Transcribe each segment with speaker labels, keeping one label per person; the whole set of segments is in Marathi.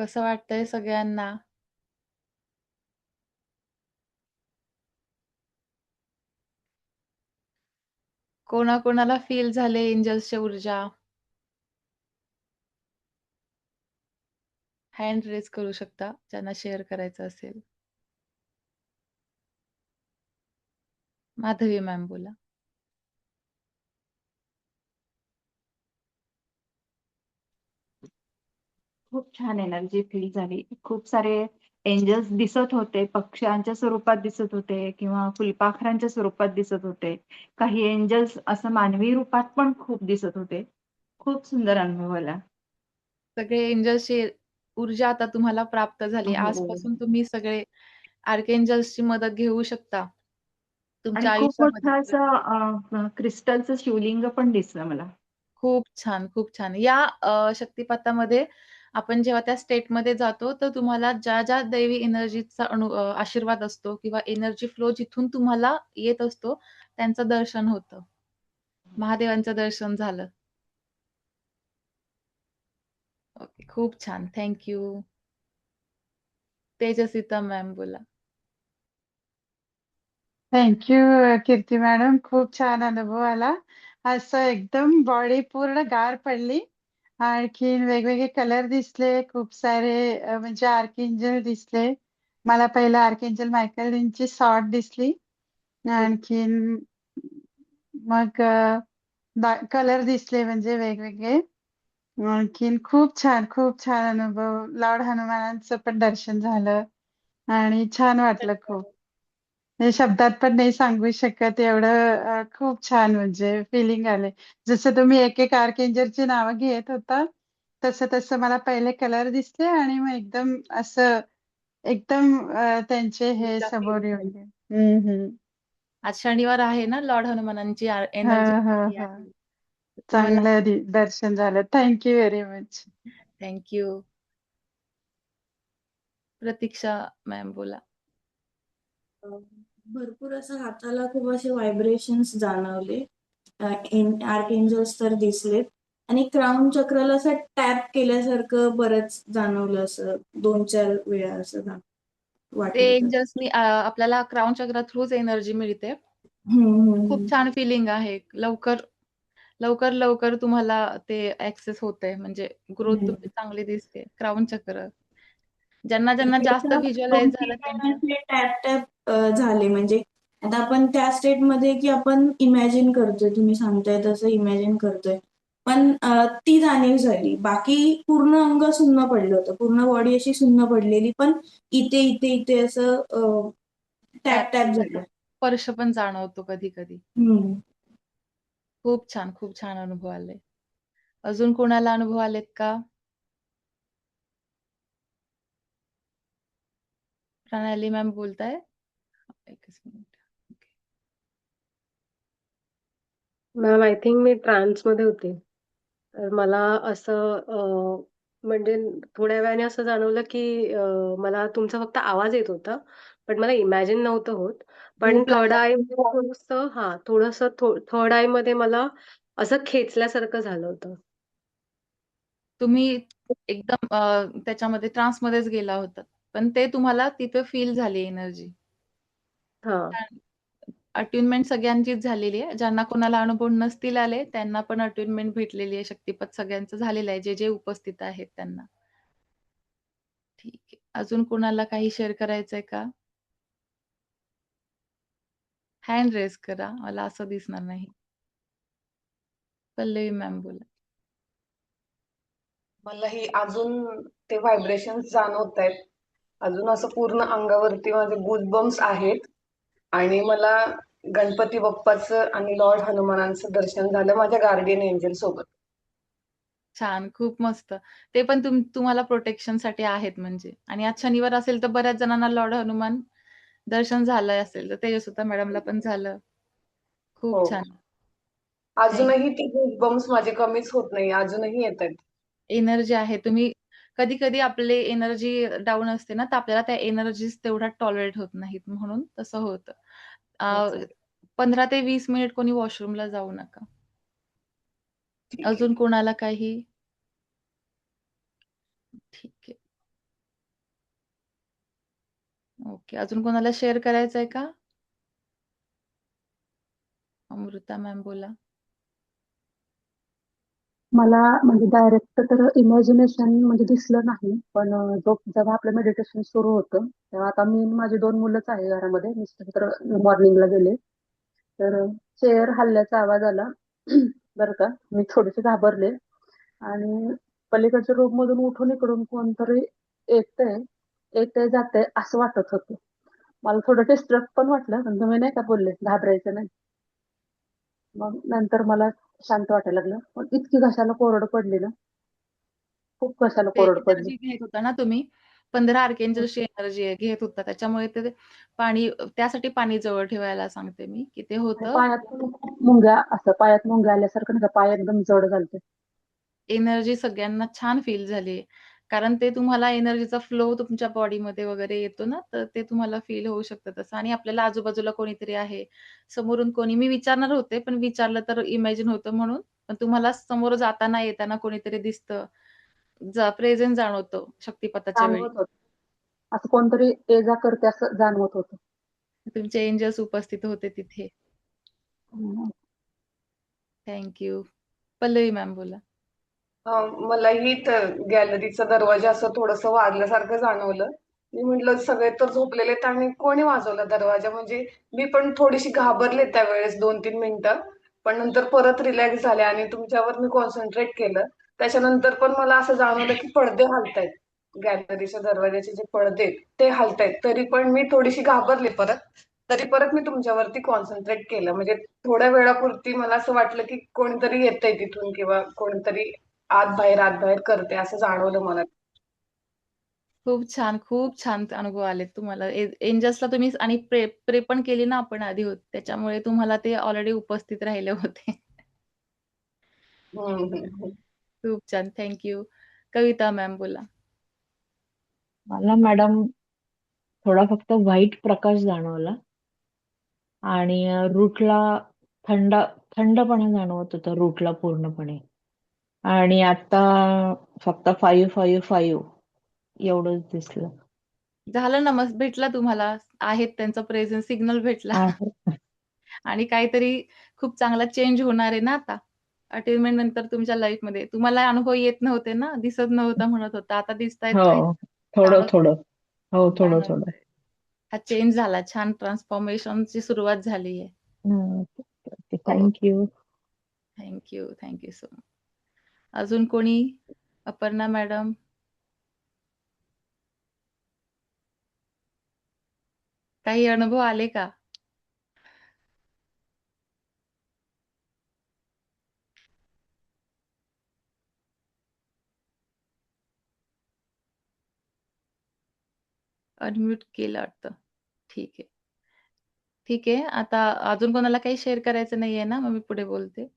Speaker 1: कसं वाटतंय सगळ्यांना? कोणाकोणाला फील झाले एंजल्सची ऊर्जा? हँड रेज करू शकता, ज्यांना शेअर करायचं असेल. माधवी मॅम बोला.
Speaker 2: खूप छान एनर्जी फील झाली. खूप सारे एंजल्स दिसत होते. पक्ष्यांच्या स्वरूपात दिसत होते किंवा फुलपाखरांच्या स्वरूपात दिसत होते. काही एंजल्स असं मानवी रूपात पण खूप दिसत होते. खूप सुंदर अनुभव आला.
Speaker 1: सगळे एंजल्सची ऊर्जा आता तुम्हाला प्राप्त झाली.
Speaker 2: हो.
Speaker 1: आजपासून तुम्ही सगळे आर्कएंजल्सची मदत घेऊ शकता
Speaker 2: आणि
Speaker 1: तुमच्या
Speaker 2: खूप
Speaker 1: आयुष्यामध्ये.
Speaker 2: मोठं असं क्रिस्टलचं शिवलिंग पण दिसलं मला.
Speaker 1: खूप छान, खूप छान. या शक्तिपातामध्ये आपण जेव्हा त्या स्टेटमध्ये जातो, तर तुम्हाला ज्या दैवी एनर्जीचा आशीर्वाद असतो किंवा एनर्जी फ्लो जिथून तुम्हाला येत असतो, त्यांचं दर्शन होतं. महादेवांचं दर्शन झालं. ओके. खूप छान. Thank you. तेजस्विता मॅम बोला.
Speaker 3: Thank you Kirti madam. खूप छान अनुभव आला. असं एकदम बॉडी पूर्ण गार पडली. आणखीन वेगवेगळे कलर दिसले. खूप सारे म्हणजे आर्कएंजल दिसले. मला पहिलं आर्कएंजल मायकेलची सॉर्ड दिसली.
Speaker 1: खूप
Speaker 3: आणखीन मग कलर दिसले म्हणजे वेगवेगळे. आणखीन खूप छान अनुभव. लॉर्ड हनुमानांचं पण दर्शन झालं आणि छान वाटलं खूप. हे शब्दात पण नाही सांगू शकत एवढं खूप छान म्हणजे फिलिंग आले. जसं तुम्ही एक आर्कएंजलची नावं घेत होता, तसं मला पहिले कलर दिसले आणि मग एकदम त्यांचे हे
Speaker 1: ऊर्जा फील
Speaker 3: समोर येऊन
Speaker 1: झाली.
Speaker 3: गेले. हं, हं.
Speaker 1: आज शनिवार आहे ना, लॉर्ड हनुमानांची एनर्जी
Speaker 3: हां, हां,
Speaker 1: आली
Speaker 3: हां.
Speaker 1: आहे. तुम्हाला
Speaker 3: चांगलं दर्शन झालं. Thank you very much.
Speaker 1: Thank you. Pratiksha ma'am बोला.
Speaker 4: अ, भरपूर असं हाताला खूप असे व्हायब्रेशन्स जाणवले. आर्कएंजल्स तर दिसलेत आणि क्राऊन चक्राला असं टॅप केल्यासारखं बरंच जाणवलं असं 2-4 वेळा असं
Speaker 1: ते
Speaker 4: वाटलं तर.
Speaker 1: एंजल्सनी आपल्याला क्राउन चक्रा थ्रूच एनर्जी मिळते.
Speaker 4: हं, हं,
Speaker 1: खूप
Speaker 4: हं.
Speaker 1: छान फिलिंग आहे. लवकर तुम्हाला ते ॲक्सेस होतंय. म्हणजे ग्रोथ
Speaker 4: हं.
Speaker 1: तुमची चांगली दिसते. क्राउन चक्र. ज्यांना
Speaker 4: इथे
Speaker 1: जास्त
Speaker 4: तर
Speaker 1: व्हिज्युअलाइज
Speaker 4: 2-3
Speaker 1: झालं त्यांचं
Speaker 4: वेळा टॅप-टॅप झाले. म्हणजे आता आपण त्या स्टेटमध्ये की आपण इमॅजिन करतोय, तुम्ही सांगताय तसं इमॅजिन करतोय. पण ती जाणीव झाली. बाकी पूर्ण अंग सुन्न पडलं होतं. पूर्ण बॉडी अशी सुन्न पडलेली. पण इथे असं
Speaker 1: टॅप
Speaker 4: टॅप-टॅप
Speaker 1: केलं तर
Speaker 4: झालं.
Speaker 1: स्पर्श पण जाणवतो कधी-कधी.
Speaker 4: हं.
Speaker 1: खूप छान अनुभव आले. अजून कोणाला अनुभव आलेत का? प्रणाली मॅम बोलताय? एकच मिनिट. ओके.
Speaker 5: मॅम आय थिंक मी ट्रान्समध्ये होते. तर मला असं म्हणजे थोड्या वेळाने असं जाणवलं की मला तुमचा फक्त आवाज येत होता. पण मला इमॅजिन नव्हतं होत. पण
Speaker 1: भूक
Speaker 5: थर्ड आय
Speaker 1: लागल्यासारखं
Speaker 5: थोडंसं थोडंसं थर्ड आयमध्ये मला असं खेचल्यासारखं झालं होतं.
Speaker 1: तुम्ही एकदम त्याच्यामध्ये ट्रान्समध्येच गेला होतात. पण ते तुम्हाला तिथं फील झाली एनर्जी.
Speaker 5: हां.
Speaker 1: अट्युनमेंट सगळ्यांचीच झालेली आहे. ज्यांना कोणाला अनुभव नसतील आले, त्यांना पण अट्युनमेंट भेटलेली आहे. शक्तिपथ सगळ्यांचं झालेलं आहे. जे उपस्थित आहेत त्यांना. ठीक आहे. अजून कोणाला काही शेअर करायचंय का? हँड रेज करा. मला असं दिसणार नाही. पल्लवी मॅम बोला.
Speaker 6: मलाही अजून ते व्हायब्रेशन्स जाणवतायत. अजून असं पूर्ण अंगावरती माझे गूजबम्प्स आहेत आणि मला गणपती बाप्पाचं आणि लॉर्ड हनुमानांचं दर्शन झालं माझ्या गार्डियन एंजल सोबत.
Speaker 1: छान, खूप मस्त. ते पण तुम्हाला प्रोटेक्शनसाठी आहेत म्हणजे. आणि आज शनिवार असेल तर बऱ्याच जणांना लॉर्ड हनुमान दर्शन झालं असेल. तर तेजस्विता मॅडमला पण झालं.
Speaker 6: हो.
Speaker 1: खूप छान. थँक
Speaker 6: अजूनही ते गूजबम्प्स माझे कमीच होत नाही. अजूनही येतायत.
Speaker 1: एनर्जी आहे. तुम्ही कधी-कधी आपले एनर्जी डाउन असते ना, तर आपल्याला त्या एनर्जीज तेवढ्या टॉलरेट होत नाहीत म्हणून तसं होतं.
Speaker 6: अच्छा.
Speaker 1: 15 ते 20 मिनिट कोणी वॉशरूमला जाऊ नका.
Speaker 6: ठीक आहे.
Speaker 1: अजून कोणाला काही? ठीक आहे. ओके. अजून कोणाला शेअर करायचंय का? अमृता मॅम बोला.
Speaker 7: मला म्हणजे डायरेक्ट तर इमॅजिनेशन म्हणजे दिसलं नाही. पण जेव्हा आपलं मेडिटेशन सुरू होतं, तेव्हा आता मी आणि माझी 2 मुलंच आहे घरामध्ये. मिस्टर तर मॉर्निंगला गेले. तर चेअर हलल्याचा आवाज आला. बरं का. मी थोडेसे घाबरले आणि पलीकडच्या रूममधून उठून इकडून कोणतरी येतंय जातंय असं वाटत होतं. मला थोडं डिस्टर्ब पण वाटलं. पण तुम्ही नाही का बोलले घाबरायचं नाही. मग नंतर मला शांत वाटायला लागलं. पण इतकी घशाला कोरड पडली ना, खूप घशाला
Speaker 1: ते
Speaker 7: कोरड पडली.
Speaker 1: एनर्जी घेत होता ना तुम्ही? 15 आर्कएंजल्सची एनर्जी घेत होता. त्याच्यामुळे ते पाणी त्यासाठी पाणी जवळ ठेवायला सांगते मी, की ते
Speaker 7: आणि
Speaker 1: होतं.
Speaker 7: पायात पण खूप पायात मुंग्या आल्यासारखं नाही का, पाय एकदम जड झालते.
Speaker 1: एनर्जी सगळ्यांना छान फील झाली. कारण ते तुम्हाला एनर्जीचा फ्लो तुमच्या बॉडीमध्ये वगैरे येतो ना, तर ते तुम्हाला फील होऊ शकतं तसं आणि आपल्याला आजूबाजूला कोणीतरी आहे. समोरून कोणी मी विचारणार होते, पण विचारलं तर इमॅजिन होतं म्हणून. पण तुम्हाला समोर जाताना, येताना कोणीतरी दिसतं. प्रेझेन्स जाणवतो शक्तिपाताच्या वेळी.
Speaker 7: जाणवत होतं. असं कोणतरी ये-जा करते असं जाणवत होतं.
Speaker 1: तुमचे एंजल्स उपस्थित होते तिथे.
Speaker 7: हं.
Speaker 1: Thank you. पल्लवी मॅम बोला.
Speaker 6: मलाही गॅलरीचा दरवाजा असं थोडंसं वाजल्यासारखं जाणवलं. मी म्हटलं सगळे तर झोपलेले आहेत आणि कोणी वाजवला दरवाजा म्हणजे मी पण थोडीशी घाबरले त्यावेळेस 2-3 मिनिटं. पण नंतर परत रिलॅक्स झाले आणि तुमच्यावर मी कॉन्सन्ट्रेट केलं. त्याच्यानंतर पण मला असं जाणवलं की पडदे हलतायत. गॅलरीच्या दरवाजाचे जे पडदे आहेत, ते हलतायत. तरी पण मी थोडीशी घाबरले परत. तरी परत मी तुमच्यावरती कॉन्सन्ट्रेट केलं. म्हणजे थोड्या वेळापुरती मला असं वाटलं की कोणीतरी येतंय तिथून किंवा कोणीतरी आत बाहेर करते असं जाणवलं मला.
Speaker 1: खूप छान अनुभव आलेत तुम्हाला. एंजल्सला तुम्ही आणि प्रे प्रे पण केली ना आपण आधी होत. त्याच्यामुळे तुम्हाला ते ऑलरेडी उपस्थित राहिले होते.
Speaker 6: हं, हं, हं.
Speaker 1: खूप छान. Thank you. कविता मॅम बोला.
Speaker 8: मला मॅडम थोडा फक्त व्हाईट प्रकाश जाणवला आणि रूटला थंड थंडपणा जाणवत होता रूटला पूर्णपणे. आणि आता फक्त 555 एवढंच दिसलं.
Speaker 1: झालं ना मग भेटला तुम्हाला. आहेत त्यांचा प्रेझेन्स सिग्नल भेटला.
Speaker 8: आहे.
Speaker 1: आणि काहीतरी खूप चांगला चेंज होणार आहे ना आता. अटेनमेंट नंतर तुमच्या लाईफमध्ये. तुम्हाला अनुभव येत नव्हते ना, दिसत नव्हता म्हणत होता. आता दिसतायत
Speaker 8: हो,
Speaker 1: काही
Speaker 8: थोडं
Speaker 1: जाणवत
Speaker 8: थोडं. हो, थोडं
Speaker 1: जाणवत.
Speaker 8: थोडं.
Speaker 1: हा चेंज झाला. छान ट्रान्सफॉर्मेशनची सुरुवात झाली आहे.
Speaker 8: Thank you.
Speaker 1: Thank you. Thank you so much. अजून कोणी? अपर्णा मॅडम? काही अनुभव आले का? अनम्यूट केलं वाटतं. ठीक आहे. ठीक आहे. आता अजून कोणाला काही शेअर करायचं नाहीये ना, मग मी पुढे बोलते.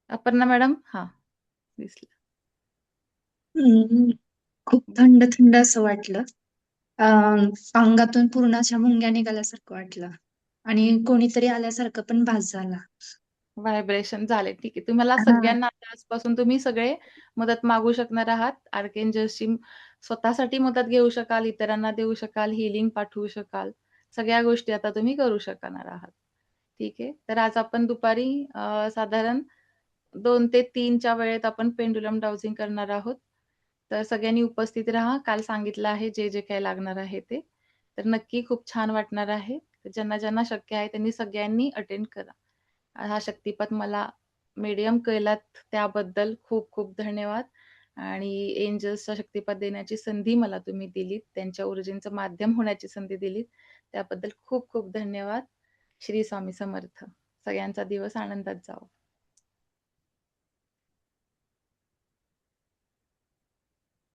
Speaker 1: अपर्णा मॅडम? हां, दिसलं.
Speaker 9: खूप थंड थंड असं वाटलं. अंगातून पूर्ण अशा मुंग्या निघाल्यासारखं वाटलं आणि कोणीतरी आल्यासारखं पण भास झाला.
Speaker 1: व्हायब्रेशन झाले. ठीक आहे. तुम्हाला
Speaker 9: हा
Speaker 1: सगळ्यांना आता आजपासून तुम्ही सगळे मदत मागू शकणार आहात. आर्कएंजल्सची स्वतःसाठी मदत घेऊ शकाल, इतरांना देऊ शकाल, हीलिंग पाठवू शकाल. सगळ्या गोष्टी आता तुम्ही करू शकणार आहात. ठीक आहे. तर आज आपण दुपारी साधारण 2 ते 3 च्या वेळेत आपण पेंडुलम डाउजिंग करणार आहोत. तर सगळ्यांनी उपस्थित राहा. काल सांगितलं आहे जे काही लागणार आहे ते. तर नक्की खूप छान वाटणार आहे. तर ज्यांना शक्य आहे त्यांनी सगळ्यांनी अटेंड करा. हा शक्तिपात मला मीडियम केलात त्याबद्दल खूप खूप धन्यवाद. आणि एंजल्सचा शक्तिपात देण्याची संधी मला तुम्ही दिलीत. त्यांच्या ऊर्जेचं माध्यम होण्याची संधी दिलीत. त्याबद्दल खूप खूप धन्यवाद. श्री स्वामी समर्थ. सगळ्यांचा दिवस आनंदात जावो.